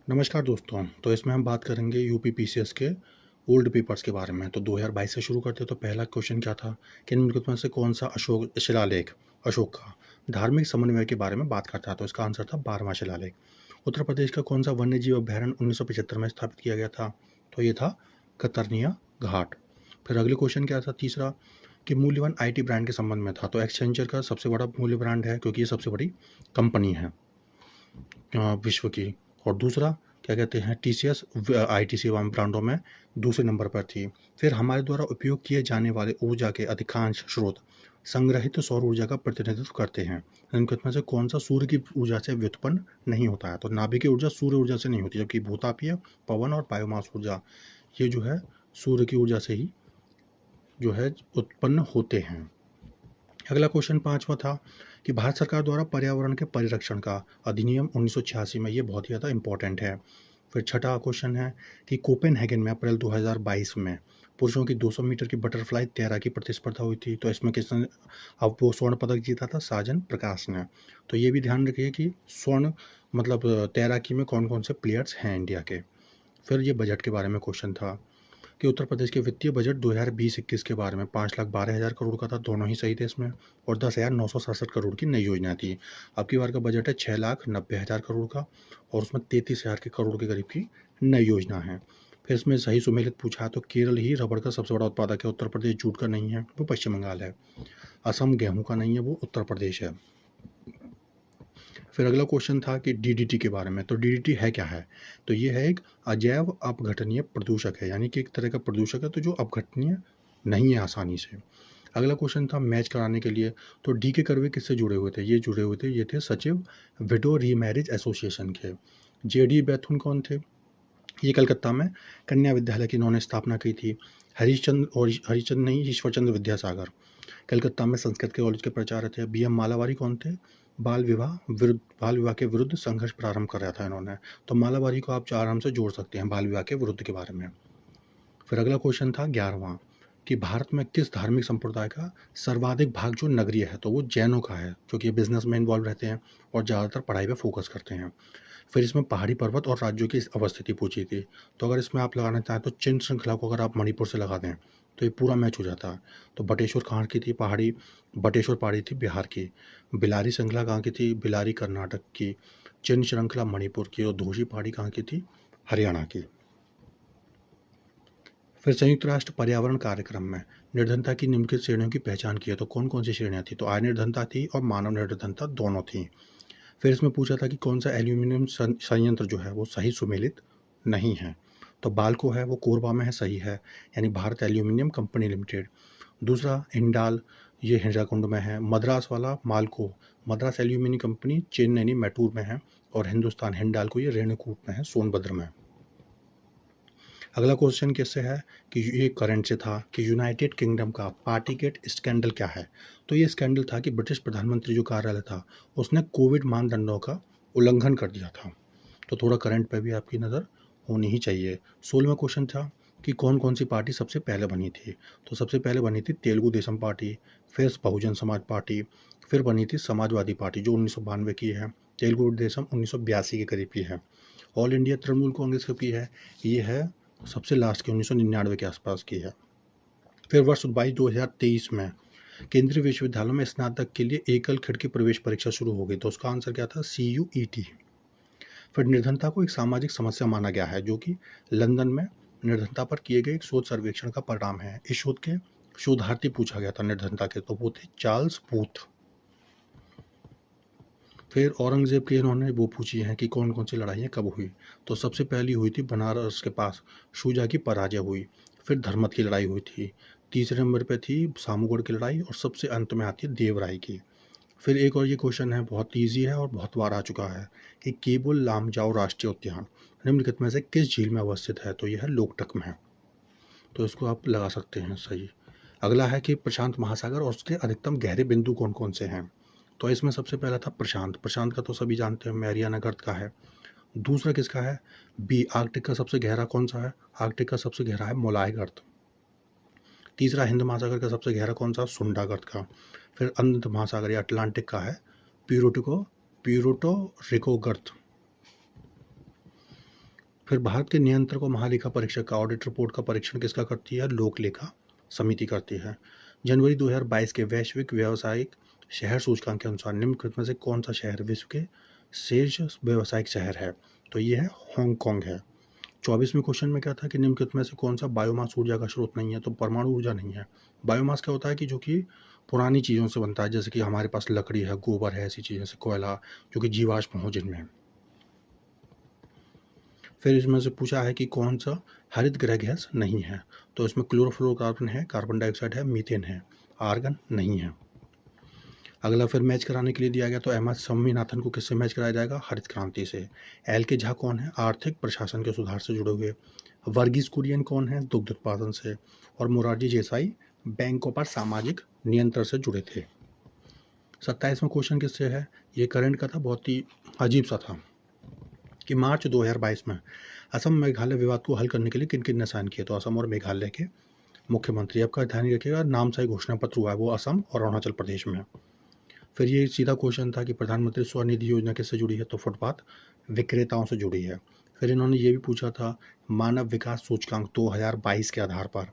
नमस्कार दोस्तों। तो इसमें हम बात करेंगे यूपी पीसीएस के ओल्ड पेपर्स के बारे में। तो 2022 से शुरू करते हैं। तो पहला क्वेश्चन क्या था कि निम्नलिखित में से कौन सा अशोक शिलालेख अशोक का धार्मिक समन्वय के बारे में बात करता है? तो इसका आंसर था 12वां शिलालेख। उत्तर प्रदेश का कौन सा वन्य जीव अभ्यारण्य 1975 में स्थापित किया गया था? तो ये था कतरनिया घाट। फिर अगले क्वेश्चन क्या था तीसरा कि मूल्यवान आईटी ब्रांड के संबंध में था। तो एक्सचेंजर का सबसे बड़ा मूल्य ब्रांड है क्योंकि ये सबसे बड़ी कंपनी है विश्व की। और दूसरा क्या कहते हैं टीसीएस आईटीसी ब्रांडों में दूसरे नंबर पर थी। फिर हमारे द्वारा उपयोग किए जाने वाले ऊर्जा के अधिकांश स्रोत संग्रहित सौर ऊर्जा का प्रतिनिधित्व करते हैं। इनमें में से कौन सा सूर्य की ऊर्जा से व्युत्पन्न नहीं होता है? तो नाभिकीय ऊर्जा सूर्य ऊर्जा से नहीं होती, जबकि भूतापीय, पवन और बायोमास ऊर्जा ये जो है सूर्य की ऊर्जा से ही जो है उत्पन्न होते हैं। अगला क्वेश्चन पांचवा था कि भारत सरकार द्वारा पर्यावरण के परिरक्षण का अधिनियम 1986 में, ये बहुत ही ज़्यादा इंपॉर्टेंट है। फिर छठा क्वेश्चन है कि कोपेनहेगन में अप्रैल 2022 में पुरुषों की 200 मीटर की बटरफ्लाई तैराकी प्रतिस्पर्धा हुई थी। तो इसमें किसने अब वो स्वर्ण पदक जीता था? साजन प्रकाश ने। तो ये भी ध्यान रखिए कि स्वर्ण मतलब तैराकी में कौन कौन से प्लेयर्स हैं इंडिया के। फिर ये बजट के बारे में क्वेश्चन था कि उत्तर प्रदेश के वित्तीय बजट 2020-21 के बारे में 5,12,000 करोड़ का था, दोनों ही सही थे इसमें। और 10,967 करोड़ की नई योजना थी। अब की बार का बजट है 6,90,000 करोड़ का और उसमें 33,000 के करोड़ के करीब की नई योजना है। फिर इसमें सही सुमेलित पूछा है तो केरल ही रबड़ का सबसे बड़ा उत्पादक है, उत्तर प्रदेश जूट का नहीं है, वो पश्चिम बंगाल है। असम गेहूं का नहीं है, वो उत्तर प्रदेश है। फिर अगला क्वेश्चन था कि डीडीटी के बारे में। तो डीडीटी है क्या है? तो ये है एक अजैव अपघटनीय प्रदूषक है, यानी कि एक तरह का प्रदूषक है तो जो अपघटनीय नहीं है आसानी से। अगला क्वेश्चन था मैच कराने के लिए। तो डी के कर्वे किससे जुड़े हुए थे? ये थे सचिव विडो रीमैरिज एसोसिएशन के। जेडी बैथुन कौन थे? ये कलकत्ता में कन्या विद्यालय की इन्होंने स्थापना की थी। हरिचंद नहीं, ईश्वरचंद्र विद्यासागर कलकत्ता में संस्कृत के कॉलेज के प्राचार्य थे। बी एम मालावारी कौन थे? बाल विवाह के विरुद्ध संघर्ष प्रारंभ कराया था इन्होंने। तो मालावारी को आप आराम से जोड़ सकते हैं बाल विवाह के विरुद्ध के बारे में। फिर अगला क्वेश्चन था 11वां कि भारत में किस धार्मिक संप्रदाय का सर्वाधिक भाग जो नगरीय है? तो वो जैनों का है, क्योंकि ये बिजनेस में इन्वॉल्व रहते हैं और ज़्यादातर पढ़ाई पे फोकस करते हैं। फिर इसमें पहाड़ी पर्वत और राज्यों की अवस्थिति पूछी थी। तो अगर इसमें आप लगाना चाहें तो चिन श्रृंखला को अगर आप मणिपुर से लगा दें तो ये पूरा मैच हो जाता है। तो बटेश्वर कहाँ की थी? बटेश्वर पहाड़ी थी बिहार की। बिलारी श्रृंखला कहाँ की थी? बिलारी कर्नाटक की। चिन श्रृंखला मणिपुर की। और धोशी पहाड़ी कहाँ की थी? हरियाणा की। फिर संयुक्त राष्ट्र पर्यावरण कार्यक्रम में निर्धनता की निम्नलिखित श्रेणियों की पहचान की है। तो कौन कौन सी श्रेणियाँ थी? तो आय निर्धनता थी और मानव निर्धनता दोनों थी। फिर इसमें पूछा था कि कौन सा एल्यूमिनियम संयंत्र जो है वो सही सुमेलित नहीं है? तो बाल्को है, वो कोरबा में है, सही है, यानी भारत एल्यूमिनियम कंपनी लिमिटेड। दूसरा हिंडाल, ये हिंडाकुंड में है। मद्रास वाला माल्को, मद्रास एल्यूमिनियम कंपनी चेन्नई मैटूर में है। और हिंदुस्तान हिंडाल्को ये रेणुकूट में है, सोनभद्र में। अगला क्वेश्चन किससे है कि ये करंट से था कि यूनाइटेड किंगडम का पार्टीगेट स्कैंडल क्या है? तो ये स्कैंडल था कि ब्रिटिश प्रधानमंत्री जो कार्यालय था उसने कोविड मानदंडों का उल्लंघन कर दिया था। तो थोड़ा करंट पे भी आपकी नज़र होनी ही चाहिए। 16वां क्वेश्चन था कि कौन कौन सी पार्टी सबसे पहले बनी थी? तो सबसे पहले बनी थी तेलुगु देशम पार्टी, फिर बहुजन समाज पार्टी, फिर बनी थी समाजवादी पार्टी जो 1992 की है। तेलुगु देशम 1982 के करीब की है। ऑल इंडिया तृणमूल कांग्रेस की है, ये है सबसे लास्ट की 1999 के आसपास की है। फिर वर्ष 2023 में केंद्रीय विश्वविद्यालयों में स्नातक के लिए एकल खिड़की प्रवेश परीक्षा शुरू हो गई। तो उसका आंसर क्या था? CUET। फिर निर्धनता को एक सामाजिक समस्या माना गया है, जो कि लंदन में निर्धनता पर किए गए एक शोध सर्वेक्षण का परिणाम है। इस शोध के शोधार्थी पूछा गया था निर्धनता के, तो वो थे चार्ल्स बूथ। फिर औरंगजेब की इन्होंने वो पूछी हैं कि कौन कौन सी लड़ाइयाँ कब हुई? तो सबसे पहली हुई थी बनारस के पास, शुजा की पराजय हुई। फिर धर्मत की लड़ाई हुई थी। तीसरे नंबर पे थी सामूगढ़ की लड़ाई और सबसे अंत में आती है देवराय की। फिर एक और ये क्वेश्चन है, बहुत ईजी है और बहुत बार आ चुका है कि केबुल लामजाओ राष्ट्रीय उद्यान निम्नलिखित में से किस झील में अवस्थित है? तो यह है लोकटक में। तो इसको आप लगा सकते हैं सही। अगला है कि प्रशांत महासागर और उसके अधिकतम गहरे बिंदु कौन कौन से हैं? तो इसमें सबसे पहला था प्रशांत। प्रशांत का तो सभी जानते हैं, मैरियाना गर्त का है। दूसरा किसका है? बी, आर्कटिक का सबसे गहरा कौन सा है? आर्कटिक का सबसे गहरा है मोलाय गर्त। तीसरा हिंद महासागर का सबसे गहरा कौन सा? सुंडा गर्त का। फिर अंत महासागर या अटलांटिक का है प्यूरोटो रिको गर्त। फिर भारत के नियंत्रक और महालेखा परीक्षक का ऑडिट रिपोर्ट का परीक्षण किसका करती है? लोक लेखा समिति करती है। जनवरी 2022 के वैश्विक व्यावसायिक शहर सूचकांक के अनुसार निम्नलिखित में से कौन सा शहर विश्व के शीर्ष व्यावसायिक शहर है? तो ये है हांगकांग है। 24वें क्वेश्चन में क्या था कि निम्नलिखित में से कौन सा बायोमास ऊर्जा का स्रोत नहीं है? तो परमाणु ऊर्जा नहीं है। बायोमास क्या होता है कि जो कि पुरानी चीज़ों से बनता है, जैसे कि हमारे पास लकड़ी है, गोबर है, ऐसी चीज़ें से कोयला जो कि जीवाश्म हो जिनमें। फिर इसमें से पूछा है कि कौन सा हरित गृह गैस नहीं है? तो इसमें क्लोरोफ्लोरोकार्बन है, कार्बन डाइऑक्साइड है, मीथेन है, आर्गन नहीं है। अगला फिर मैच कराने के लिए दिया गया, तो एम एस स्वामीनाथन को किससे मैच कराया जाएगा? हरित क्रांति से। एल के झा कौन है? आर्थिक प्रशासन के सुधार से जुड़े हुए। वर्गीज कुरियन कौन है? दुग्ध उत्पादन से। और मोरारजी देसाई बैंकों पर सामाजिक नियंत्रण से जुड़े थे। 27वां क्वेश्चन किससे है? ये करंट का था, बहुत ही अजीब सा था कि मार्च 2022 में असम मेघालय विवाद को हल करने के लिए किन किन ने साइन किया? तो असम और मेघालय के मुख्यमंत्री। आपका ध्यान रखिएगा, नाम सा ही घोषणा पत्र हुआ है वो असम और अरुणाचल प्रदेश में। फिर ये सीधा क्वेश्चन था कि प्रधानमंत्री स्वनिधि योजना किससे जुड़ी है? तो फुटपाथ विक्रेताओं से जुड़ी है। फिर इन्होंने ये भी पूछा था मानव विकास सूचकांक 2022 के आधार पर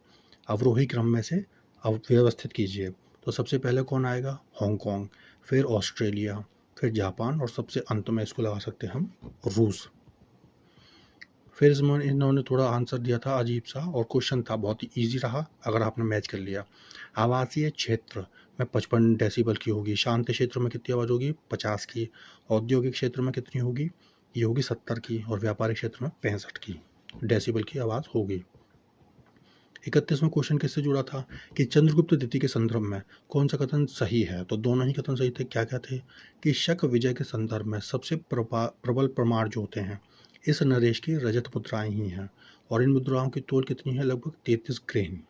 अवरोही क्रम में से व्यवस्थित कीजिए। तो सबसे पहले कौन आएगा? हांगकांग, फिर ऑस्ट्रेलिया, फिर जापान और सबसे अंत में इसको लगा सकते हैं हम रूस। फिर इसमें इन्होंने थोड़ा आंसर दिया था अजीब सा, और क्वेश्चन था बहुत ही ईजी रहा अगर आपने मैच कर लिया। आवासीय क्षेत्र में 55 डेसिबल की होगी, शांत क्षेत्र में कितनी आवाज़ होगी? 50 की, औद्योगिक क्षेत्र में कितनी होगी? ये होगी 70 की, और व्यापारिक क्षेत्र में 65 की डेसिबल की आवाज़ होगी। 31वां क्वेश्चन किससे जुड़ा था कि चंद्रगुप्त द्वितीय के संदर्भ में कौन सा कथन सही है? तो दोनों ही कथन सही थे। क्या क्या थे कि शक विजय के संदर्भ में सबसे प्रबल प्रमाण जो होते हैं इस नरेश की रजत मुद्राएं ही हैं, और इन मुद्राओं की तोल कितनी है? लगभग 33 ग्रेन।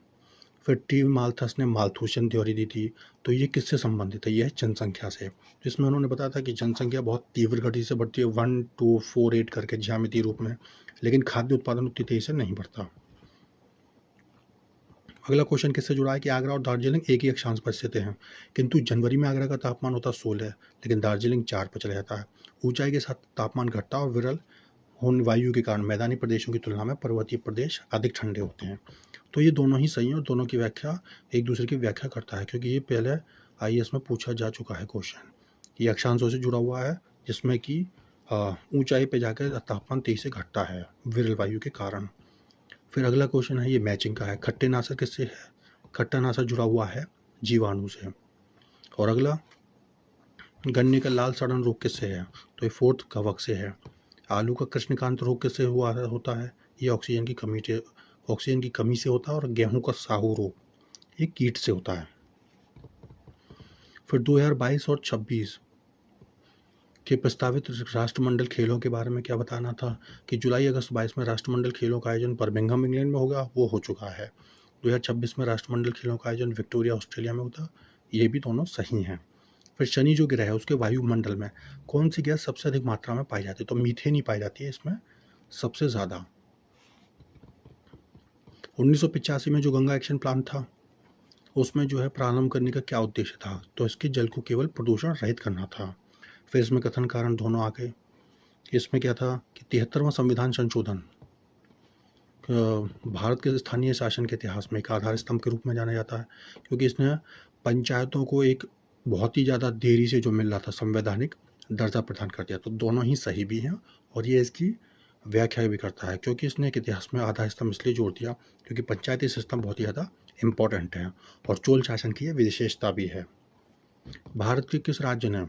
फिर टी माल्थस ने माल्थुसियन थ्योरी दी थी, तो ये किससे संबंधित है? यह है जनसंख्या से। जिसमें उन्होंने बताया था कि जनसंख्या बहुत तीव्र गति से बढ़ती है 1248 करके ज्यामितीय रूप में, लेकिन खाद्य उत्पादन उतनी तेजी से नहीं बढ़ता। अगला क्वेश्चन किससे जुड़ा है कि आगरा और दार्जिलिंग एक ही अक्षांश पर स्थित हैं, किंतु जनवरी में आगरा का तापमान होता 16, लेकिन दार्जिलिंग 4 पर चला जाता है। ऊंचाई के साथ तापमान घटता और विरल होने वायु के कारण मैदानी प्रदेशों की तुलना में पर्वतीय प्रदेश अधिक ठंडे होते हैं। तो ये दोनों ही सही हैं और दोनों की व्याख्या एक दूसरे की व्याख्या करता है, क्योंकि ये पहले आईएएस में पूछा जा चुका है क्वेश्चन। ये अक्षांशों से जुड़ा हुआ है, जिसमें कि ऊंचाई पे जाकर तापमान तेजी से घटता है विरल वायु के कारण। फिर अगला क्वेश्चन है, ये मैचिंग का है। खट्टे नाशक किससे है? खट्टा नाशक जुड़ा हुआ है जीवाणु से। और अगला, गन्ने का लाल सड़न रोग किससे है? तो ये फोर्थ कवक से है। आलू का कृष्णकांत रोग किससे होता है? ये ऑक्सीजन की कमी से होता है। और गेहूं का साहू रोग ये कीट से होता है। फिर 2022 और 26 के प्रस्तावित राष्ट्रमंडल खेलों के बारे में क्या बताना था कि जुलाई अगस्त 22 में राष्ट्रमंडल खेलों का आयोजन बर्मिंघम इंग्लैंड में होगा, वो हो चुका है। 2026 में राष्ट्रमंडल खेलों का आयोजन विक्टोरिया ऑस्ट्रेलिया में होता, ये भी दोनों सही हैं। फिर शनि जो ग्रह है उसके वायुमंडल में कौन सी गैस सबसे अधिक मात्रा में पाई जाती है? तो मीथेन ही पाई जाती है इसमें सबसे ज़्यादा। 1985 में जो गंगा एक्शन प्लान था उसमें जो है प्रारंभ करने का क्या उद्देश्य था? तो इसके जल को केवल प्रदूषण रहित करना था। फिर इसमें कथन कारण दोनों आ गए। इसमें क्या था कि 73वां संविधान संशोधन भारत के स्थानीय शासन के इतिहास में एक आधार स्तंभ के रूप में जाना जाता है, क्योंकि इसने पंचायतों को एक बहुत ही ज़्यादा देरी से जो मिल रहा था संवैधानिक दर्जा प्रदान कर दिया। तो दोनों ही सही भी हैं और ये इसकी व्याख्या भी करता है, क्योंकि इसने एक इतिहास में आधार स्तंभ इसलिए जोड़ दिया क्योंकि पंचायती सिस्टम बहुत ही ज़्यादा इम्पोर्टेंट है और चोल शासन की विशेषता भी है। भारत के किस राज्य ने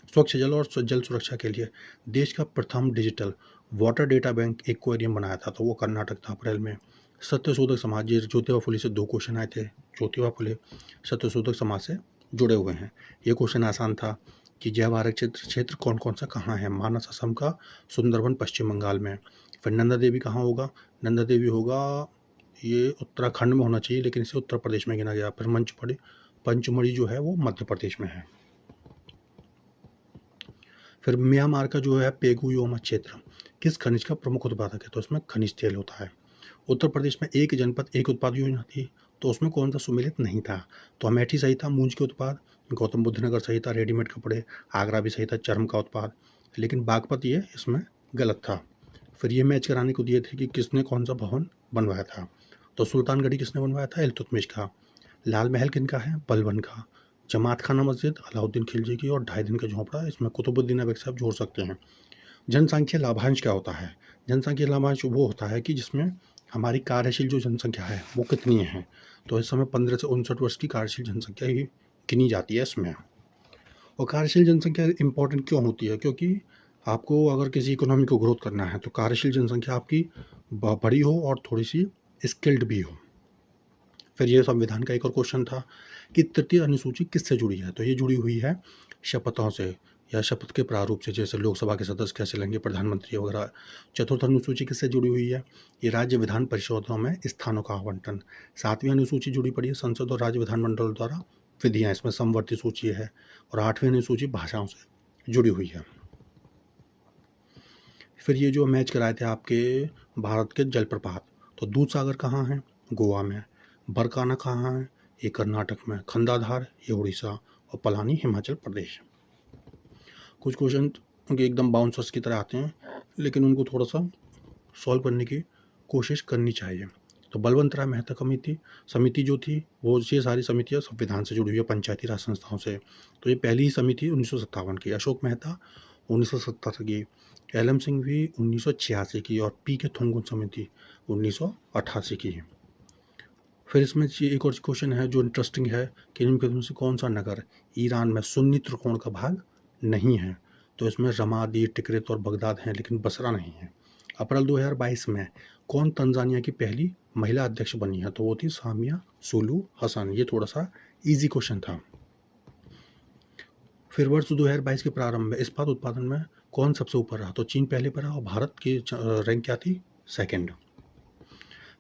स्वच्छ जल और जल सुरक्षा के लिए देश का प्रथम digital water data bank aquarium बनाया था? तो वो कर्नाटक था अप्रैल में। सत्यशोधक समाज, ये ज्योतिबा फुले से 2 क्वेश्चन आए थे। ज्योतिबा फुले सत्यशोधक समाज से जुड़े हुए हैं। ये क्वेश्चन आसान था कि जैव आरक्षित क्षेत्र कौन कौन सा कहाँ है? मानस असम का, सुंदरबन पश्चिम बंगाल में। फिर नंदा देवी कहाँ होगा? नंदा देवी होगा ये उत्तराखंड में होना चाहिए, लेकिन इसे उत्तर प्रदेश में गिना गया। फिर पंचमढ़ी जो है वो मध्य प्रदेश में है। फिर म्यांमार का जो है पेगुयोमा क्षेत्र किस खनिज का प्रमुख उत्पादक है? तो इसमें खनिज तेल होता है। उत्तर प्रदेश में एक जनपद एक उत्पाद योजना थी, तो उसमें कौन सा सुमेलित नहीं था? तो अमेठी सही था, मूंज के उत्पाद। गौतम बुद्ध नगर सही था, रेडीमेड कपड़े। आगरा भी सही था, चर्म का उत्पाद। लेकिन बागपत ये इसमें गलत था। फिर ये मैच कराने को दिए थे कि किसने कौन सा भवन बनवाया था। तो सुल्तानगढ़ी किसने बनवाया था? इल्तुतमिश का। लाल महल किनका है? बलबन का। जमात खाना मस्जिद अलाउद्दीन खिलजी की। और 2.5 दिन का झोंपड़ा इसमें कुतुबुद्दीन ऐबक से आप जोड़ सकते हैं। जनसंख्या लाभांश क्या होता है? जनसंख्या लाभांश वो होता है कि जिसमें हमारी कार्यशील जो जनसंख्या है वो कितनी है। तो इस समय 15 से 59 वर्ष की कार्यशील जनसंख्या ही गिनी जाती है इसमें। और कार्यशील जनसंख्या इंपॉर्टेंट क्यों होती है? क्योंकि आपको अगर किसी इकोनॉमी को ग्रोथ करना है तो कार्यशील जनसंख्या आपकी बड़ी हो और थोड़ी सी स्किल्ड भी हो। फिर ये संविधान का एक और क्वेश्चन था कि तृतीय अनुसूची किससे जुड़ी है? तो ये जुड़ी हुई है शपथों से या शपथ के प्रारूप से, जैसे लोकसभा के सदस्य कैसे लेंगे, प्रधानमंत्री वगैरह। चतुर्थ अनुसूची किससे जुड़ी हुई है? ये राज्य विधान परिषदों में स्थानों का आवंटन। 7वीं अनुसूची जुड़ी पड़ी है संसद और राज्य विधानमंडल द्वारा विधियाँ, इसमें समवर्ती सूची है। और 8वीं अनुसूची भाषाओं से जुड़ी हुई है। फिर ये जो मैच कराए थे आपके भारत के जलप्रपात, तो दूध सागर कहाँ है? गोवा में। बरकाना कहाँ है? ये कर्नाटक में। खंडाधार ये उड़ीसा। और पलानी हिमाचल प्रदेश। कुछ क्वेश्चन उनके एकदम बाउंसर्स की तरह आते हैं, लेकिन उनको थोड़ा सा सॉल्व करने की कोशिश करनी चाहिए। तो बलवंत राय मेहता समिति जो थी वो, ये सारी समितियाँ संविधान से जुड़ी हुई है, पंचायती राज संस्थाओं से। तो ये पहली ही समिति 1957 की। अशोक मेहता 1977 की। एलएम सिंह भी 1986 की। और पी के थोंगुन समिति 1988 की। फिर इसमें एक और क्वेश्चन है जो इंटरेस्टिंग है कि इनमें से कौन सा नगर ईरान में सुन्नी त्रिकोण का भाग नहीं है? तो इसमें रमादी, टिकरित और बगदाद हैं, लेकिन बसरा नहीं है। अप्रैल 2022 में कौन तंजानिया की पहली महिला अध्यक्ष बनी है? तो वो थी सामिया सुलू हसन। ये थोड़ा सा इजी क्वेश्चन था। फिर वर्ष 2022 के प्रारंभ में इस्पात उत्पादन में कौन सबसे ऊपर रहा? तो चीन पहले पर रहा और भारत की रैंक क्या थी? सेकंड।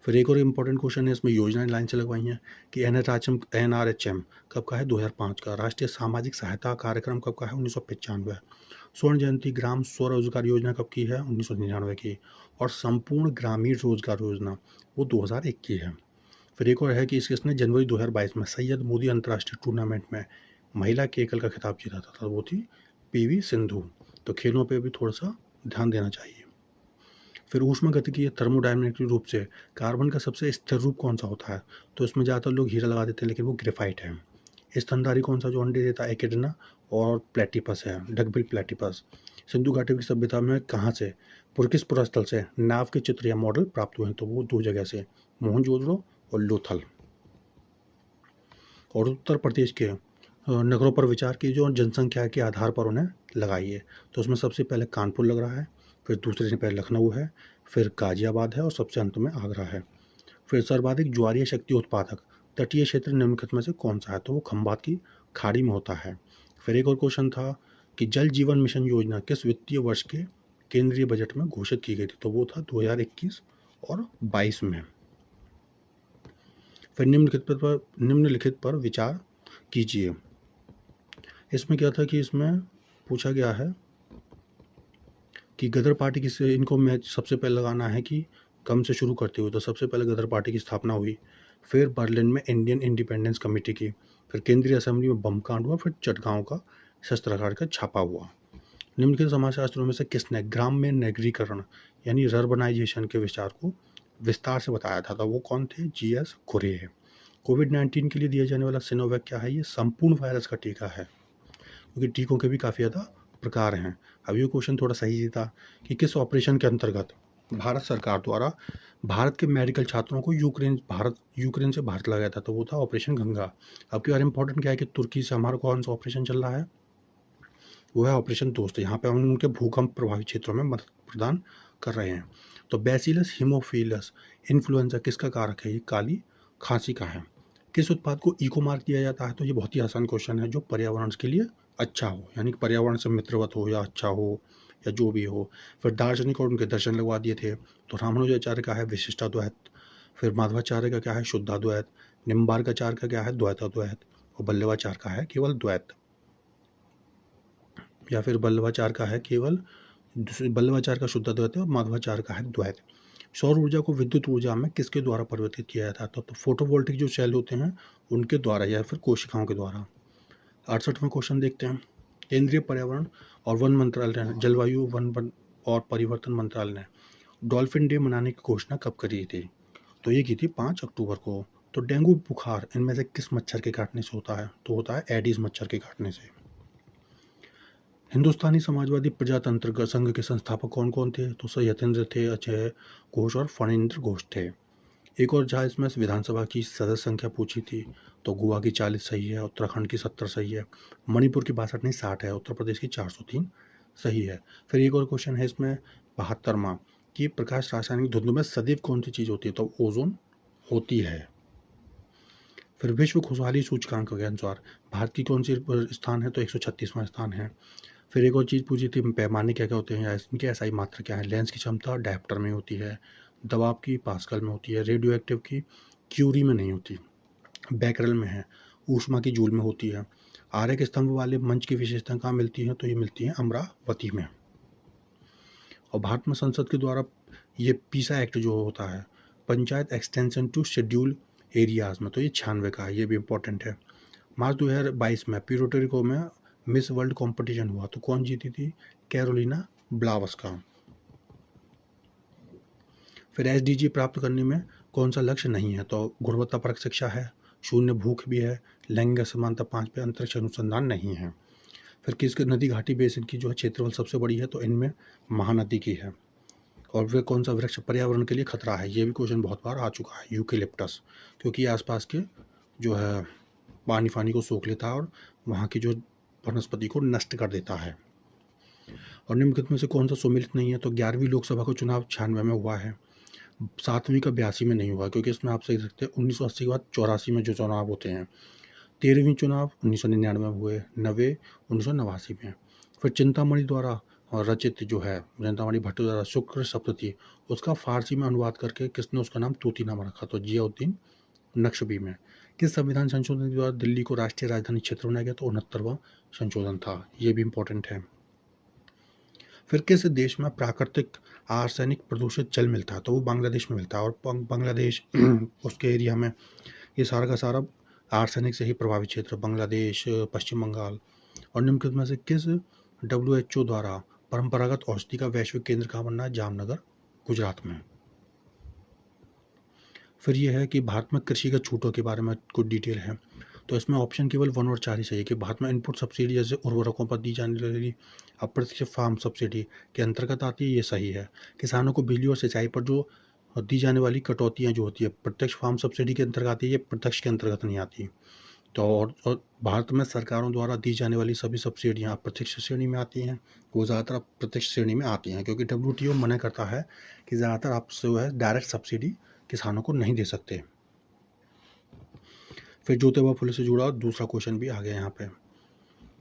फिर एक और इम्पोर्टेंट क्वेश्चन है, इसमें योजनाएं लाइन से लगवाई हैं कि NRHM कब का है? 2005 का। राष्ट्रीय सामाजिक सहायता कार्यक्रम कब का है? 1995। स्वर्ण जयंती ग्राम स्वरोजगार योजना कब की है? 1999 की। और संपूर्ण ग्रामीण रोजगार योजना वो 2001 की है। फिर एक और है कि इसने जनवरी 2022 में सैयद मोदी अंतर्राष्ट्रीय टूर्नामेंट में महिला के एकल का खिताब जीता था, वो थी PV सिंधु। तो खेलों पर भी थोड़ा सा ध्यान देना चाहिए। फिर ऊष्मागतिकीय थर्मोडायनेमिक रूप से कार्बन का सबसे स्थिर रूप कौन सा होता है? तो इसमें ज़्यादातर लोग हीरा लगा देते हैं, लेकिन वो ग्रेफाइट है। स्तनधारी कौन सा जो अंडे देता है? एकिडना और प्लेटिपस है, डकबिल प्लेटिपस। सिंधु घाटी की सभ्यता में कहाँ से, किस पुरास्थल से नाव के चित्र या मॉडल प्राप्त हुए हैं? तो वो 2 जगह से, मोहनजोदड़ो और लोथल। और उत्तर प्रदेश के नगरों पर विचार की जो जनसंख्या के आधार पर उन्हें लगाई है। तो उसमें सबसे पहले कानपुर लग रहा है, फिर दूसरे से पहले लखनऊ है, फिर गाजियाबाद है और सबसे अंत में आगरा है। फिर सर्वाधिक ज्वारीय शक्ति उत्पादक तटीय क्षेत्र निम्नलिखित में से कौन सा है? तो वो खंबात की खाड़ी में होता है। फिर एक और क्वेश्चन था कि जल जीवन मिशन योजना किस वित्तीय वर्ष के केंद्रीय बजट में घोषित की गई थी? तो वो था 2021 और 22 में। फिर निम्नलिखित पर विचार कीजिए। इसमें क्या था कि इसमें पूछा गया है कि गदर पार्टी किससे, इनको मैच सबसे पहले लगाना है कि कम से शुरू करते हुए। तो सबसे पहले गदर पार्टी की स्थापना हुई, फिर बर्लिन में इंडियन इंडिपेंडेंस कमेटी की, फिर केंद्रीय असेंबली में बम कांड हुआ, फिर चटगांव का शस्त्रागार का छापा हुआ। निम्नलिखित समाजशास्त्रों में से किसने ग्राम में नगरीकरण यानी रर्बनाइजेशन के विचार को विस्तार से बताया था? तो वो कौन थे? GS खुरे है। कोविड-19 के लिए दिया जाने वाला सिनोवैक क्या है? ये संपूर्ण वायरस का टीका है, क्योंकि टीकों के भी काफ़ी ज़्यादा प्रकार हैं। अब ये क्वेश्चन थोड़ा सही था कि किस ऑपरेशन के अंतर्गत भारत सरकार द्वारा भारत के मेडिकल छात्रों को यूक्रेन से भारत लाया था? तो वो था ऑपरेशन गंगा। अब की बार इंपॉर्टेंट क्या है कि तुर्की से हमारा कौन सा ऑपरेशन चल रहा है? वो है ऑपरेशन दोस्त। यहाँ पे हम उनके भूकंप प्रभावित क्षेत्रों में मदद प्रदान कर रहे हैं। तो बैसिलस हीमोफिलस इन्फ्लुएंजा किसका कारक है? ये काली खांसी का है। किस उत्पाद को इको मार्क दिया जाता है? तो ये बहुत ही आसान क्वेश्चन है, जो पर्यावरण के लिए अच्छा हो, यानी कि पर्यावरण से मित्रवत हो या अच्छा हो या जो भी हो। फिर दार्शनिक और उनके दर्शन लगवा दिए थे। तो रामानुजाचार्य का है विशिष्टाद्वैत, फिर माधवाचार्य का क्या है? शुद्धाद्वैत, निम्बार्काचार्य का क्या है? द्वैताद्वैत, और बल्लभाचार्य का है केवल द्वैत, या फिर बल्लभाचार्य का है केवल, बल्लभाचार्य का शुद्धाद्वैत है और माधवाचार्य का है द्वैत। सौर ऊर्जा को विद्युत ऊर्जा में किसके द्वारा परिवर्तित किया जाता है? तो फोटोवोल्टिक जो सेल होते हैं उनके द्वारा या फिर कोशिकाओं के द्वारा। 68वां क्वेश्चन देखते हैं। केंद्रीय पर्यावरण और वन मंत्रालय ने जलवायु वन और परिवर्तन मंत्रालय ने डॉल्फिन डे मनाने की घोषणा कब करी थी? तो ये की थी 5 अक्टूबर को। तो डेंगू बुखार इनमें से किस मच्छर के काटने से होता है? तो होता है एडिस मच्छर के काटने से। हिंदुस्तानी समाजवादी प्रजातंत्र संघ के संस्थापक कौन कौन थे? तो सत्येंद्र थे, अजय घोष और फणींद्र घोष थे। एक और जहाँ इसमें विधानसभा की सदस्य संख्या पूछी थी, तो गोवा की 40 सही है, उत्तराखंड की 70 सही है, मणिपुर की 62 नहीं 60 है, उत्तर प्रदेश की 403 सही है। फिर एक और क्वेश्चन है इसमें 72वां कि प्रकाश रासायनिक धुंध में सदैव कौन सी चीज़ होती है? तो ओजोन होती है। फिर विश्व खुशहाली सूचकांक के अनुसार भारत की कौन सी स्थान है? तो 136वां स्थान है। फिर एक और चीज़ पूछी थी, पैमाने क्या क्या होते हैं या इनकी एसआई मात्रा क्या है? लेंस की क्षमता डायप्टर में होती है, दबाव की पास्कल में होती है, रेडियो एक्टिव की क्यूरी में नहीं होती, बैकरल में है, ऊष्मा की जूल में होती है। आर्य के स्तंभ वाले मंच की विशेषता कहाँ मिलती है? तो ये मिलती है अमरावती में। और भारत में संसद के द्वारा ये पीसा एक्ट जो होता है, panchayat extension to schedule areas में, तो ये 96 का है, ये भी इम्पोर्टेंट है। मार्च 2022 में प्यूर्टोरिको में मिस वर्ल्ड कंपटीशन हुआ, तो कौन जीती थी? कैरोलिना ब्लावस्का। फिर एसडीजी प्राप्त करने में कौन सा लक्ष्य नहीं है? तो गुणवत्तापरक शिक्षा है, शून्य भूख भी है, लैंगिक समानता 5 पे, अंतरिक्ष अनुसंधान नहीं है। फिर किस नदी घाटी बेसिन की जो है क्षेत्रफल सबसे बड़ी है? तो इनमें महानदी की है। और वे कौन सा वृक्ष पर्यावरण के लिए खतरा है? ये भी क्वेश्चन बहुत बार आ चुका है, यूकेलिप्टस, क्योंकि आसपास के जो है पानी फानी को सोख लेता है और वहाँ की जो वनस्पति को नष्ट कर देता है। और निम्नलिखित में से कौन सा सुमेलित नहीं है? तो 11वीं लोकसभा का चुनाव 96 में हुआ है, 7वीं का 82 में नहीं हुआ, क्योंकि इसमें आप सही सकते हैं 1980 के बाद 84 में जो चुनाव होते हैं। 13वीं चुनाव 1999 में हुए, 90 1989 में। फिर चिंतामणि द्वारा रचित जो है, चिंतामणि भट्ट द्वारा शुक्र सप्तती, उसका फारसी में अनुवाद करके किसने उसका नाम तूतीनामा रखा? तो जियाउद्दीन नक्शबी में। किस संविधान संशोधन के द्वारा दिल्ली को राष्ट्रीय राजधानी क्षेत्र बनाया गया? तो 69वां संशोधन था, ये भी इम्पोर्टेंट है। फिर किस देश में प्राकृतिक आर्सेनिक प्रदूषित जल मिलता है? तो वो बांग्लादेश में मिलता है, और बांग्लादेश उसके एरिया में ये सारा का सारा आर्सेनिक से ही प्रभावित क्षेत्र, बांग्लादेश, पश्चिम बंगाल। और निम्नलिखित में से किस WHO द्वारा परंपरागत औषधि का वैश्विक केंद्र कहाँ बनना है? जामनगर, गुजरात में। फिर ये है कि भारत में कृषि के छूटों के बारे में कुछ डिटेल है, तो इसमें ऑप्शन केवल 1 और 4 ही सही है कि भारत में इनपुट सब्सिडी जैसे उर्वरकों पर दी जाने वाली अप्रत्यक्ष फार्म सब्सिडी के अंतर्गत आती है, ये सही है। किसानों को बिजली और सिंचाई पर जो दी जाने वाली कटौतियाँ जो होती है प्रत्यक्ष फार्म सब्सिडी के अंतर्गत आती है, ये प्रत्यक्ष के अंतर्गत नहीं आती। तो और भारत में सरकारों द्वारा दी जाने वाली सभी सब्सिडियाँ अप्रत्यक्ष श्रेणी में आती हैं, वो ज़्यादातर अप्रत्यक्ष श्रेणी में आती हैं, क्योंकि WTO मना करता है कि ज़्यादातर आप जो है डायरेक्ट सब्सिडी किसानों को नहीं दे सकते। फिर ज्योतिबा फुले से जुड़ा दूसरा क्वेश्चन भी आ गया यहाँ पे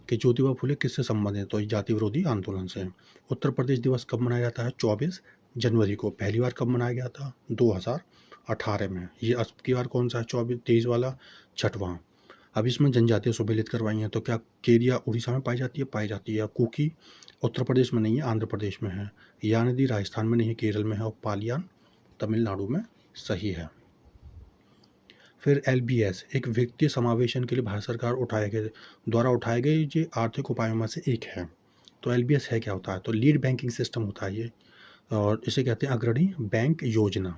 कि ज्योतिबा फुले किससे संबंधित है? तो जाति विरोधी आंदोलन से। उत्तर प्रदेश दिवस कब मनाया जाता है? 24 जनवरी को। पहली बार कब मनाया गया था? 2018 में। ये अब की बार कौन सा है? 23 वाला 6वां। अब इसमें जनजातियाँ सुमेलित करवाई हैं, तो क्या केरिया उड़ीसा में पाई जाती है? पाई जाती है। कुकी उत्तर प्रदेश में नहीं है, आंध्र प्रदेश में है। या नदी राजस्थान में नहीं है, केरल में है। और पालियान तमिलनाडु में सही है। फिर LBS एक वित्तीय समावेशन के लिए भारत सरकार द्वारा उठाए गए ये आर्थिक उपायों में से एक है। तो LBS है क्या होता है? तो लीड बैंकिंग सिस्टम होता है ये, और इसे कहते हैं अग्रणी बैंक योजना।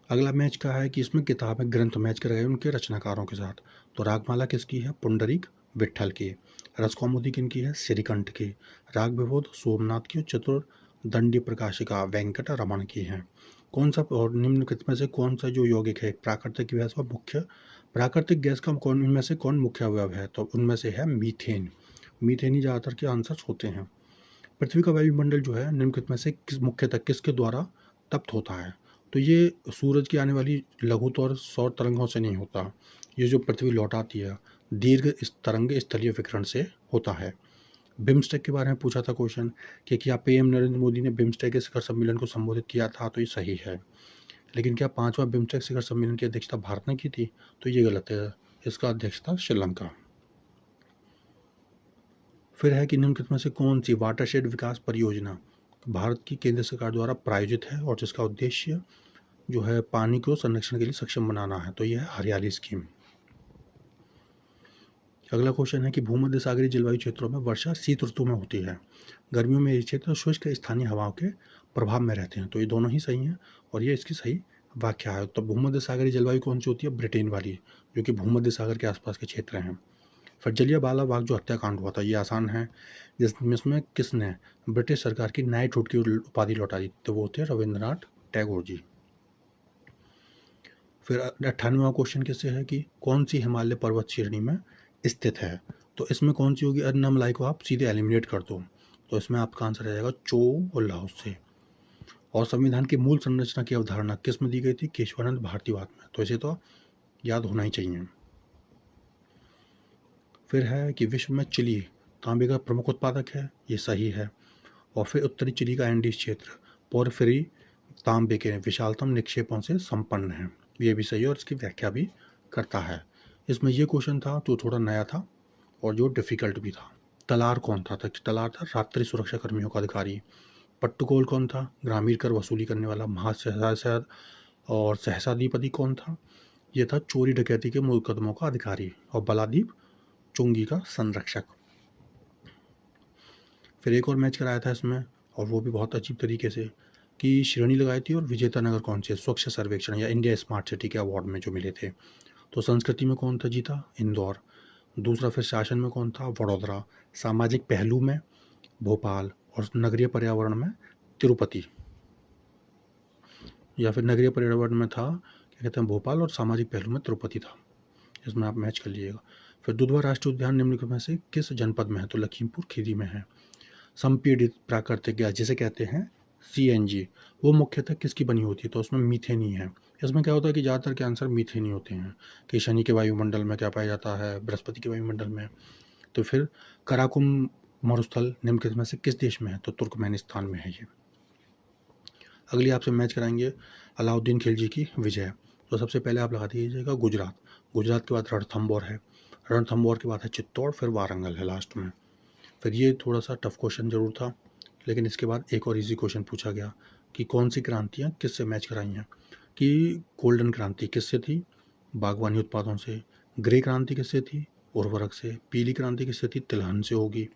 अगला मैच का है कि इसमें किताबें ग्रंथ मैच कराए गए उनके रचनाकारों के साथ। तो रागमाला किसकी है? पुंडरीक विट्ठल की। रसकौमुदी किनकी है? श्रीकंठ की। राग विबोध सोमनाथ की। और चतुर्दंडी प्रकाशिका वेंकट रमन की है। कौन सा और निम्नलिखित में से कौन सा जो यौगिक है प्राकृतिक गैस का मुख्य, प्राकृतिक गैस का कौन इनमें से कौन मुख्य अवयव है? तो उनमें से है मीथेन। मीथेन ही ज़्यादातर के आंसर्स होते हैं। पृथ्वी का वायुमंडल जो है निम्नलिखित में से मुख्यतः किसके द्वारा तप्त होता है? तो ये सूरज की आने वाली लघुतर सौर तरंगों से नहीं होता, ये जो पृथ्वी लौटाती है दीर्घ इस तरंग स्थलीय विकिरण से होता है। बिम्स्टेक के बारे में पूछा था क्वेश्चन कि क्या PM नरेंद्र मोदी ने बिम्स्टेक के शिखर सम्मेलन को संबोधित किया था? तो ये सही है। लेकिन क्या 5वां बिम्स्टेक शिखर सम्मेलन की अध्यक्षता भारत ने की थी? तो ये गलत है, इसका अध्यक्ष था श्रीलंका। फिर है कि निम्नलिखित में से कौन सी वाटरशेड विकास परियोजना भारत की केंद्र सरकार द्वारा प्रायोजित है और जिसका उद्देश्य जो है पानी को संरक्षण के लिए सक्षम बनाना है? तो यह है हरियाली स्कीम। अगला क्वेश्चन है कि भूमध्य सागरीय जलवायु क्षेत्रों में वर्षा शीत ऋतु में होती है, गर्मियों में ये क्षेत्र शुष्क स्थानीय हवाओं के प्रभाव में रहते हैं। तो ये दोनों ही सही हैं और ये इसकी सही व्याख्या है। तो भूमध्य सागरीय जलवायु कौन सी होती है? ब्रिटेन वाली, जो कि भूमध्य सागर के आसपास के क्षेत्र हैं। फिर जलियांवाला बाग जो हत्याकांड हुआ था, ये आसान है, जिसमें किसने ब्रिटिश सरकार की नाइटहुड की उपाधि लौटा दी? तो वो थे रविंद्रनाथ टैगोर जी। फिर 98वां क्वेश्चन किससे है कि कौन सी हिमालय पर्वत श्रेणी में स्थित है? तो इसमें कौन सी होगी? अन्नमलाई को आप सीधे एलिमिनेट कर दो, तो इसमें आपका आंसर आ जाएगा चो और लाहौस से। और संविधान की मूल संरचना की अवधारणा किस में दी गई थी? केशवानंद भारतीवाद में। तो इसे तो याद होना ही चाहिए। फिर है कि विश्व में चिली तांबे का प्रमुख उत्पादक है, ये सही है। और फिर उत्तरी चिली का एंडीज क्षेत्र पोर्फिरी तांबे के विशालतम निक्षेपों से संपन्न है, ये भी सही है और इसकी व्याख्या भी करता है। इसमें ये क्वेश्चन था तो थोड़ा नया था और जो डिफिकल्ट भी था। तलार कौन था? तलार था रात्रि सुरक्षा कर्मियों का अधिकारी। पट्टुकोल कौन था? ग्रामीण कर वसूली करने वाला महासहायक। और सहसाधिपति कौन था? ये था चोरी डकैती के मुकदमों का अधिकारी। और बलादीप चुंगी का संरक्षक। फिर एक और मैच कराया था इसमें, और वो भी बहुत अजीब तरीके से, कि श्रेणी लगाई थी और विजेता नगर कौन से स्वच्छ सर्वेक्षण या इंडिया स्मार्ट सिटी के अवार्ड में जो मिले थे। तो संस्कृति में कौन था जीता? इंदौर। दूसरा फिर शासन में कौन था? वडोदरा। सामाजिक पहलू में भोपाल। और नगरीय पर्यावरण में तिरुपति। या फिर नगरीय पर्यावरण में था क्या कहते हैं भोपाल, और सामाजिक पहलू में तिरुपति था। इसमें आप मैच कर लीजिएगा। फिर दुधवा राष्ट्रीय उद्यान निम्नलिखित में से किस जनपद में है? तो लखीमपुर खीरी में है। संपीड़ित प्राकृतिक गैस जिसे कहते हैं CNG, वो मुख्यतः किसकी बनी होती है? तो उसमें मीथेन ही है। इसमें क्या होता है कि ज़्यादातर के आंसर मीथेन ही होते हैं। कि शनि के वायुमंडल में क्या पाया जाता है? बृहस्पति के वायुमंडल में। तो फिर कराकुम मरुस्थल निम्नलिखित में से किस देश में है? तो तुर्कमेनिस्तान में है ये। अगली आपसे मैच कराएंगे अलाउद्दीन खिलजी की विजय। तो सबसे पहले आप लगा दीजिएगा गुजरात। गुजरात के बाद रणथंबोर है। रणथंबोर के बाद है चित्तौड़, फिर वारंगल है लास्ट में। फिर ये थोड़ा सा टफ क्वेश्चन जरूर था, लेकिन इसके बाद एक और इजी क्वेश्चन पूछा गया कि कौन सी क्रांतियाँ किससे मैच कराई हैं? कि गोल्डन क्रांति किससे थी? बागवानी उत्पादों से। ग्रे क्रांति किससे थी? उर्वरक से। पीली क्रांति किससे थी? तिलहन से होगी।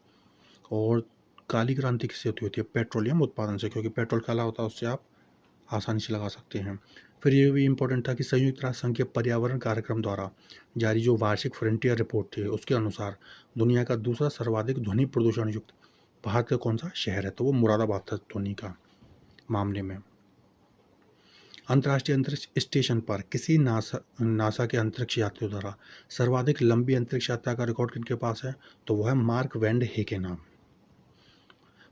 और काली क्रांति किससे होती है? पेट्रोलियम उत्पादन से, क्योंकि पेट्रोल काला होता है, उससे आप आसानी से लगा सकते हैं। फिर ये भी इम्पोर्टेंट था कि संयुक्त राष्ट्र संघ के पर्यावरण कार्यक्रम द्वारा जारी जो वार्षिक फ्रंटियर रिपोर्ट थी, उसके अनुसार दुनिया का दूसरा सर्वाधिक ध्वनि प्रदूषण युक्त भारत का कौन सा शहर है? तो वो मुरादाबाद था ध्वनि का मामले में। अंतर्राष्ट्रीय अंतरिक्ष स्टेशन पर किसी नासा के अंतरिक्ष यात्रियों द्वारा सर्वाधिक लंबी अंतरिक्ष यात्रा का रिकॉर्ड किनके पास है? तो वह है मार्क वैन डे हे के नाम।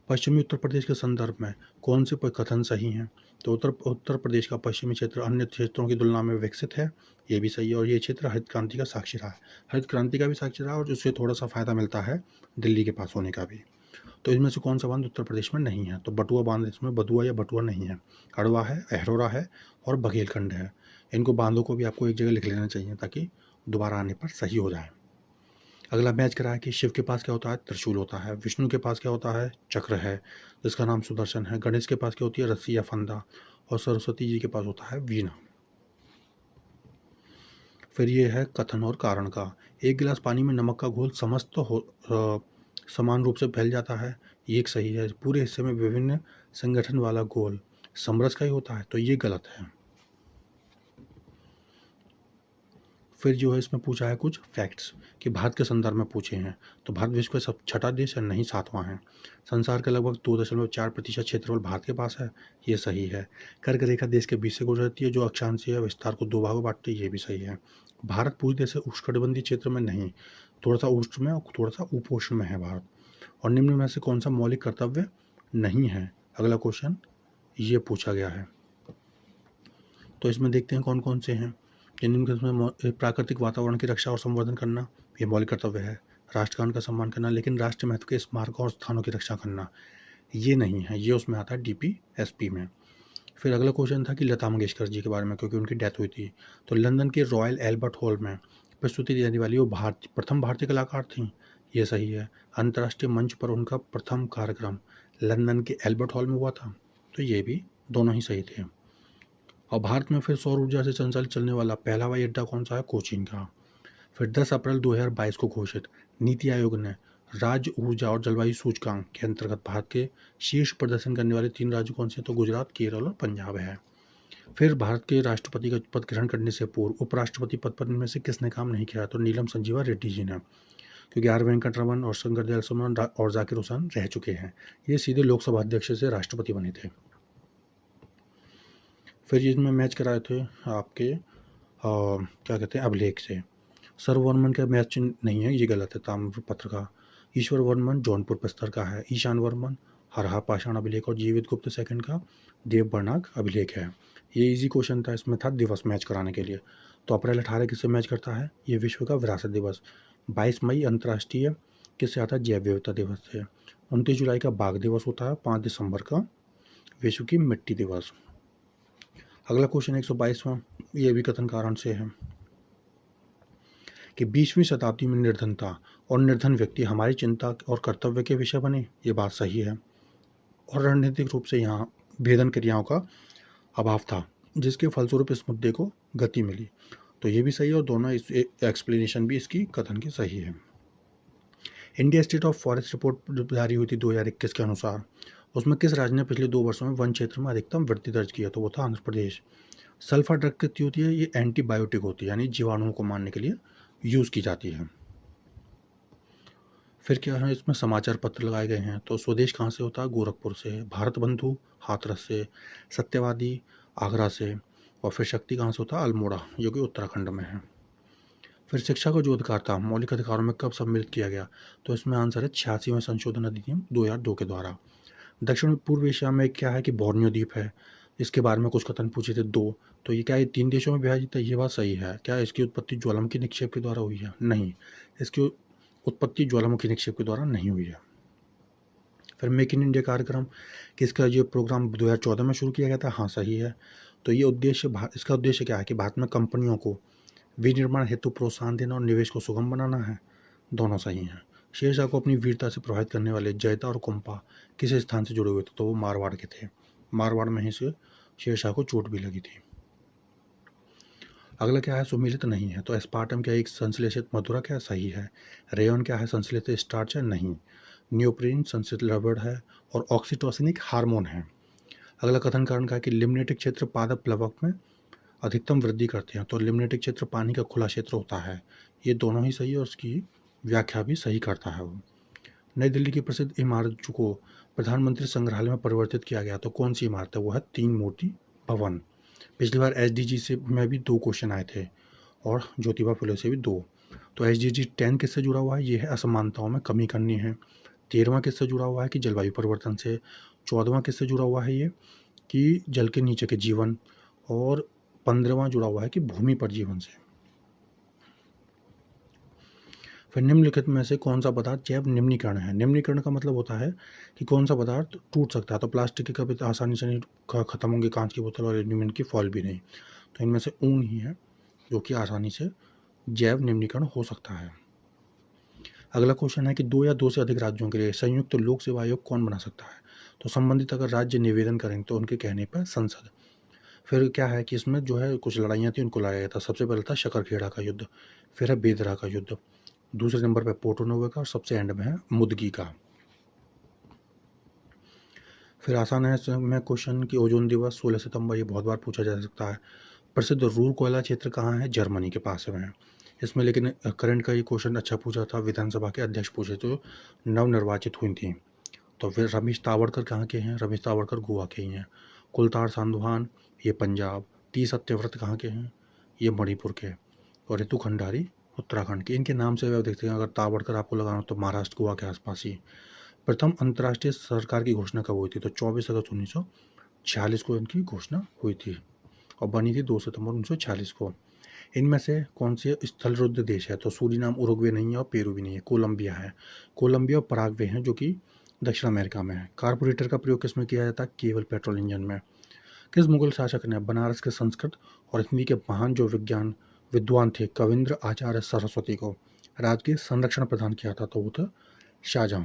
पश्चिमी उत्तर प्रदेश के संदर्भ में कौन से कथन सही हैं? तो उत्तर प्रदेश का पश्चिमी क्षेत्र अन्य क्षेत्रों की तुलना में विकसित है, ये भी सही है। और ये क्षेत्र हरित क्रांति का साक्षी रहा है। हरित क्रांति का भी साक्षी रहा और उससे थोड़ा सा फायदा मिलता है दिल्ली के पास होने का भी। तो इनमें से कौन सा बांध उत्तर प्रदेश में नहीं है? तो बटुआ बांध इसमें बदुआ या बटुआ नहीं है। अड़वा है, अहरोरा है और बघेलखंड है। इनको बांधों को भी आपको एक जगह लिख लेना चाहिए ताकि दोबारा आने पर सही हो जाए। अगला मैच करा है कि शिव के पास क्या होता है? त्रिशूल होता है। विष्णु के पास क्या होता है? चक्र है, जिसका नाम सुदर्शन है। गणेश के पास क्या होती है? रस्सी या फंदा। और सरस्वती जी के पास होता है वीणा। फिर ये है कथन और कारण का। एक गिलास पानी में नमक का घोल समान रूप से फैल जाता है, ये एक सही है। पूरे हिस्से में विभिन्न संगठन वाला घोल समरस का ही होता है, तो ये गलत है। फिर जो है इसमें पूछा है कुछ फैक्ट्स कि भारत के संदर्भ में पूछे हैं। तो भारत विश्व का सब छठा देश है, नहीं 7वां है। संसार का लगभग 2.4% क्षेत्रफल भारत के पास है, ये सही है। कर्क रेखा देश के बीच से गुजरती है, जो अक्षांशीय विस्तार को 2 भागों में बांटती है, ये भी सही है। भारत पूरी तरह से उष्णकटिबंधीय क्षेत्र में नहीं, थोड़ा सा उष्ण में और थोड़ा सा उपोष्ण में है भारत। और निम्न में से कौन सा मौलिक कर्तव्य नहीं है? अगला क्वेश्चन ये पूछा गया है। तो इसमें देखते हैं कौन कौन से हैं। जिनमें प्राकृतिक वातावरण की रक्षा और संवर्धन करना, ये मौलिक कर्तव्य है। राष्ट्रगान का सम्मान करना, लेकिन राष्ट्रीय महत्व के स्मारकों और स्थानों की रक्षा करना ये नहीं है, ये उसमें आता है DPSP में। फिर अगला क्वेश्चन था कि लता मंगेशकर जी के बारे में, क्योंकि उनकी डेथ हुई थी। तो लंदन के रॉयल एल्बर्ट हॉल में प्रस्तुति देने वाली वो प्रथम भारतीय कलाकार थी, ये सही है। अंतर्राष्ट्रीय मंच पर उनका प्रथम कार्यक्रम लंदन के एल्बर्ट हॉल में हुआ था, तो ये भी दोनों ही सही थे। और भारत में फिर सौर ऊर्जा से संचालित चलने वाला पहला हवाई अड्डा कौन सा है? कोचीन का। फिर 10 अप्रैल 2022 को घोषित नीति आयोग ने राज्य ऊर्जा और जलवायु सूचकांक के अंतर्गत भारत के शीर्ष प्रदर्शन करने वाले 3 राज्य कौन से हैं? तो गुजरात, केरल और पंजाब है। फिर भारत के राष्ट्रपति का पद ग्रहण करने से पूर्व उपराष्ट्रपति पद पर इनमें से किसने काम नहीं किया? तो नीलम संजीवा रेड्डी जी ने, क्योंकि आर वेंकट रमन और शंकर दयाल सुमन और जाकिर हुसैन रह चुके हैं। ये सीधे लोकसभा अध्यक्ष से राष्ट्रपति बने थे। फिर इसमें मैच कराए थे आपके क्या कहते हैं अभिलेख से। सर्ववर्मन का मैच नहीं है, ये गलत है ताम्रपत्र का। ईश्वर वर्मन जौनपुर बस्तर का है। ईशान वर्मन हरहा पाषाण अभिलेख और जीवित गुप्त सेकंड का देवबर्नाक अभिलेख है। ये इजी क्वेश्चन था, इसमें था दिवस मैच कराने के लिए। तो अप्रैल 18 किससे मैच करता है? ये विश्व का विरासत दिवस। 22 मई अंतर्राष्ट्रीय किससे आता है? जैव विविधता दिवस से। 29 जुलाई का बाघ दिवस होता है। 5 दिसंबर का विश्व की मिट्टी दिवस। अगला क्वेश्चन 122वां, ये भी कथन कारण से है कि 20वीं शताब्दी में निर्धनता और निर्धन व्यक्ति हमारी चिंता और कर्तव्य के विषय बने। ये बात सही है। और रणनीतिक रूप से यहाँ भेदन क्रियाओं का अभाव था, जिसके फलस्वरूप इस मुद्दे को गति मिली। तो ये भी सही है और दोनों एक्सप्लेनेशन भी इसकी कथन की सही है। India state of forest report जारी हुई थी 2021 के अनुसार, उसमें किस राज्य ने पिछले 2 वर्षों में वन क्षेत्र में अधिकतम वृद्धि दर्ज किया? तो वो था आंध्र प्रदेश। सल्फा ड्रग कितनी होती है? ये एंटीबायोटिक होती है, यानी जीवाणुओं को मारने के लिए यूज़ की जाती है। फिर क्या है, इसमें समाचार पत्र लगाए गए हैं। तो स्वदेश कहाँ से होता है? गोरखपुर से। भारत बंधु हाथरस से। सत्यवादी आगरा से। और फिर शक्ति कहाँ से होता है? अल्मोड़ा, जो कि उत्तराखंड में है। फिर शिक्षा का जो अधिकार था मौलिक अधिकारों में कब सम्मिलित किया गया? तो इसमें आंसर है 86वें संशोधन अधिनियम 2002 के द्वारा। दक्षिण पूर्व एशिया में क्या है कि बोर्नियो द्वीप है, इसके बारे में कुछ कथन पूछे थे 2। तो ये क्या, ये 3 देशों में विभाजित है? ये बात सही है। क्या इसकी उत्पत्ति ज्वालामुखी निक्षेप के द्वारा हुई है? नहीं, इसकी उत्पत्ति ज्वालामुखी निक्षेप के द्वारा नहीं हुई है। फिर मेक इन इंडिया कार्यक्रम किसका, ये प्रोग्राम 2014 में शुरू किया गया था? हाँ सही है। तो ये इसका उद्देश्य क्या है कि भारत में कंपनियों को विनिर्माण हेतु प्रोत्साहन देना और निवेश को सुगम बनाना है। दोनों सही हैं। शेरशाह को अपनी वीरता से प्रभावित करने वाले जयता और कुंपा किस स्थान से जुड़े हुए थे? तो वो मारवाड़ के थे। मारवाड़ में ही से शेरशाह को चोट भी लगी थी। अगला क्या है? सुमिलित नहीं है। तो एस्पार्टम क्या एक संश्लेषित मधुरा? क्या सही है। रेयन क्या है? संश्लेषित स्टार्च है? नहीं। नियोप्रीन संश्लेषित रबड़ है। और ऑक्सीटोसिन एक हार्मोन है। अगला कथन कारण का है कि लिम्नेटिक क्षेत्र पादप प्लवक में अधिकतम वृद्धि करते हैं। तो लिम्नेटिक क्षेत्र पानी का खुला क्षेत्र होता है। ये दोनों ही सही है और उसकी व्याख्या भी सही करता है वो। नई दिल्ली की प्रसिद्ध इमारत को प्रधानमंत्री संग्रहालय में परिवर्तित किया गया, तो कौन सी इमारत है? वो है 3 मूर्ति भवन। पिछली बार एसडीजी से में भी 2 क्वेश्चन आए थे और ज्योतिबा फुले से भी 2। तो एसडीजी 10 किससे जुड़ा हुआ है? ये है असमानताओं में कमी करनी है। 13वां किससे जुड़ा हुआ है? कि जलवायु परिवर्तन से। 14वां किससे जुड़ा हुआ है? ये कि जल के नीचे के जीवन। और 15वां जुड़ा हुआ है कि भूमि पर जीवन से। फिर निम्नलिखित में से कौन सा पदार्थ जैव निम्नीकरण है? निम्नीकरण का मतलब होता है कि कौन सा पदार्थ टूट सकता है। तो प्लास्टिक के कभी आसानी से नहीं खत्म होंगे, कांच की बोतल और एल्यूमिनियम की फॉल भी नहीं। तो इनमें से ऊन ही है जो कि आसानी से जैव निम्नीकरण हो सकता है। अगला क्वेश्चन है कि 2 या 2 से अधिक राज्यों के लिए संयुक्त लोक सेवा आयोग कौन बना सकता है? तो संबंधित अगर राज्य निवेदन करेंगे तो उनके कहने पर संसद। फिर क्या है कि इसमें जो है कुछ लड़ाइयाँ थी, उनको लाया गया था। सबसे पहले था शकरखेड़ा का युद्ध, फिर है बेदरा का युद्ध, दूसरे नंबर पर पोर्टोनोवो का और सबसे एंड में है मुदगी का। फिर आसान है इसमें क्वेश्चन कि ओजोन दिवस 16 सितंबर, ये बहुत बार पूछा जा सकता है। प्रसिद्ध रूर कोयला क्षेत्र कहाँ है? जर्मनी के पास में है। इसमें लेकिन करंट का ये क्वेश्चन अच्छा पूछा था, विधानसभा के अध्यक्ष पूछे जो नवनिर्वाचित हुई थी। तो फिर रमेश तावड़कर कहाँ के हैं? रमेश तावड़कर गोवा के ही हैं। कुलतार सांधवान ये पंजाब। टी सत्यव्रत कहाँ के हैं? ये मणिपुर के। और ऋतु खंडारी उत्तराखंड के। इनके नाम से आप देखते हैं, अगर तावड़कर आपको लगाना तो महाराष्ट्र गोवा के आसपास ही। प्रथम अंतर्राष्ट्रीय सरकार की घोषणा कब हुई थी? तो 24 अगस्त 1946 को इनकी घोषणा हुई थी और बनी थी 2 सितंबर 1946 को। इनमें से कौन से स्थल रुद्ध देश है? तो सूरीनाम, उरुग्वे नहीं है और पेरू भी नहीं है, कोलंबिया है। कोलंबिया और पराग्वे हैं जो कि दक्षिण अमेरिका में है। कार्बोरेटर का प्रयोग किस में किया जाता है? केवल पेट्रोल इंजन में। किस मुगल शासक ने बनारस के संस्कृत और हिंदी के महान जो विद्वान थे कविंद्र आचार्य सरस्वती को राजकीय संरक्षण प्रदान किया था? तो वो था शाहजहां।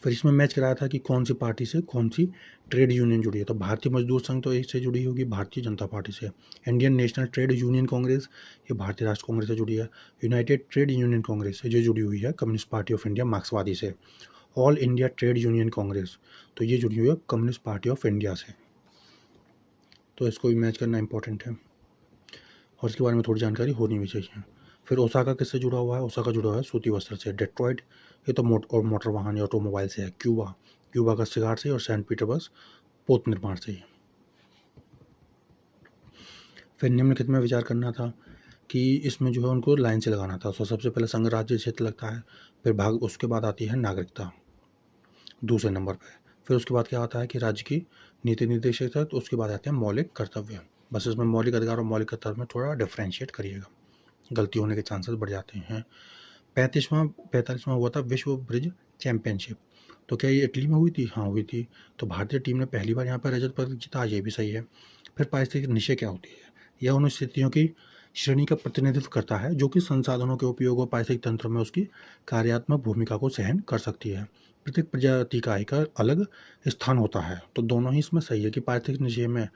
फिर इसमें मैच कराया था कि कौन सी पार्टी से कौन सी ट्रेड यूनियन जुड़ी है। तो भारतीय मजदूर संघ तो इससे जुड़ी होगी भारतीय जनता पार्टी से। Indian national trade union Congress ये भारतीय राष्ट्र कांग्रेस से जुड़ी है। यूनाइटेड ट्रेड यूनियन कांग्रेस से जो जुड़ी हुई है कम्युनिस्ट पार्टी ऑफ इंडिया मार्क्सवादी से। All India trade union Congress तो ये जुड़ी हुई है कम्युनिस्ट पार्टी ऑफ इंडिया से। तो इसको भी मैच करना इंपॉर्टेंट है और इसके बारे में थोड़ी जानकारी होनी भी चाहिए। फिर ओसाका किससे जुड़ा हुआ है? ओसाका जुड़ा हुआ है सूती वस्त्र से। डेट्रॉइट ये तो मोटर वाहन या ऑटोमोबाइल से है। क्यूबा का सिगार से। और सेंट पीटर्सबर्ग पोत निर्माण से ही। फिर निम्नलिखित में विचार करना था कि इसमें जो है उनको लाइन से लगाना था। तो सबसे पहले संघ राज्य क्षेत्र लगता है, फिर भाग, उसके बाद आती है नागरिकता दूसरे नंबर पे। फिर उसके बाद क्या आता है कि राज्य की नीति निर्देशक है, तो उसके बाद आते हैं मौलिक कर्तव्य। बस इसमें मौलिक अधिकार और मौलिक कर्तव्य में थोड़ा डिफ्रेंशिएट करिएगा, गलती होने के चांसेस बढ़ जाते हैं। 45वां हुआ था विश्व ब्रिज चैंपियनशिप। तो क्या ये इटली में हुई थी? हाँ हुई थी। तो भारतीय टीम ने पहली बार यहाँ पर रजत पदक जीता, ये भी सही है। फिर पारिस्थितिक निषेध क्या होती है? यह उन स्थितियों की श्रेणी का प्रतिनिधित्व करता है जो कि संसाधनों के उपयोग और पारिस्थितिक तंत्र में उसकी कार्यात्मक भूमिका को सहन कर सकती है। प्रत्येक प्रजाति का एक अलग स्थान होता है। तो दोनों ही इसमें सही है कि पारिस्थितिक निषेध में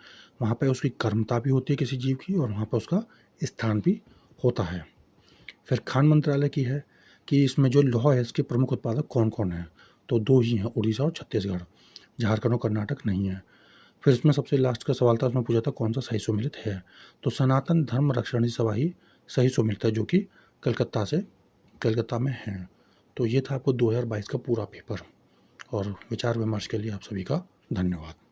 वहाँ पर उसकी कर्मता भी होती है किसी जीव की, और वहाँ पर उसका स्थान भी होता है। फिर खान मंत्रालय की है कि इसमें जो लौह है इसके प्रमुख उत्पादक कौन कौन हैं? तो दो ही हैं, उड़ीसा और छत्तीसगढ़। झारखंड और कर्नाटक नहीं है। फिर इसमें सबसे लास्ट का सवाल था, उसमें पूछा था कौन सा सही सुमेलित है? तो सनातन धर्म रक्षण सभा ही सही सुमेलित है, जो कि कलकत्ता में है। तो ये था आपको 2022 का पूरा पेपर। और विचार विमर्श के लिए आप सभी का धन्यवाद।